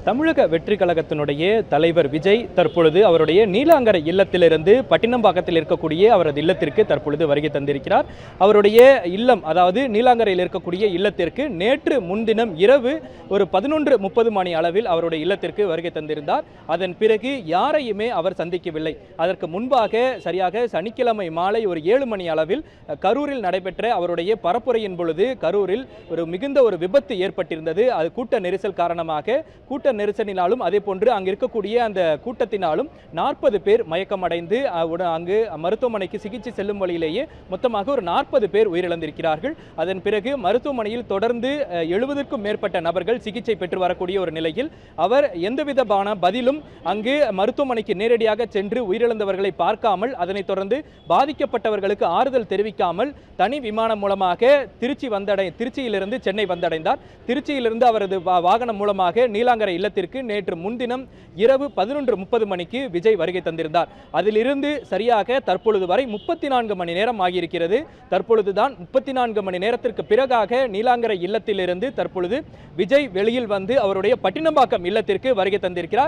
தமிழக வெற்றி கழகத்தினுடைய தலைவர் விஜய் தற்பொழுது அவருடைய நீலாங்கரை இல்லத்திலிருந்து பட்டினம்பாக்கத்தில் இருக்கக்கூடிய அவரது இல்லத்திற்கு தற்பொழுது வருகை தந்திருக்கிறார். அவருடைய இல்லம், அதாவது நீலாங்கரையில் இருக்கக்கூடிய இல்லத்திற்கு நேற்று முன்தினம் இரவு ஒரு 11:30 மணி அளவில் அவருடைய இல்லத்திற்கு வருகை தந்திருந்தார். அதன் பிறகு யாரையுமே அவர் சந்திக்கவில்லை. அதற்கு முன்பாக சரியாக சனிக்கிழமை மாலை ஒரு 7 மணி அளவில் கரூரில் நடைபெற்ற அவருடைய பரப்புரையின் பொழுது கரூரில் மிகுந்த ஒரு விபத்து ஏற்பட்டிருந்தது. அது கூட்ட நெரிசல் காரணமாக, கூட்ட நெரிசலினாலும் அதே போன்று அங்கு இருக்கக்கூடிய அந்த கூட்டத்தினாலும் 40 பேர் மயக்கமடைந்து அங்கு மருத்துவமனைக்கு சிகிச்சை செல்லும் வழியிலேயே மொத்தமாக ஒரு 40 பேர் உயிரிழந்திருக்கிறார்கள். அதன் பிறகு மருத்துவமனையில் தொடர்ந்து 70க்கும் மேற்பட்ட நபர்கள் சிகிச்சை பெற்று வரக்கூடிய ஒரு நிலையில் அவர் எந்தவிதமான பதிலும் அங்கு மருத்துவமனைக்கு நேரடியாக சென்று உயிரிழந்தவர்களை பார்க்காமல், அதனைத் தொடர்ந்து பாதிக்கப்பட்டவர்களுக்கு ஆறுதல் தெரிவிக்காமல் தனி விமானம் மூலமாக திருச்சியிலிருந்து சென்னை வந்தடைந்தார். திருச்சியிலிருந்து அவரது வாகனம் மூலமாக நீலாங்கரை இல்லத்திற்கு நேற்று முன்தினம் இரவு 11:30 மணிக்கு விஜய் வருகை தந்திருந்தார். அதிலிருந்து சரியாக தற்பொழுது வரை 34 மணி நேரம் ஆகியிருக்கிறது. தற்பொழுதுதான் 34 மணி நேரத்திற்கு பிறகாக நீலாங்கரை இல்லத்திலிருந்து தற்பொழுது விஜய் வெளியில் வந்து அவருடைய பட்டினம்பாக்கம் இல்லத்திற்கு வருகை தந்திருக்கிறார்.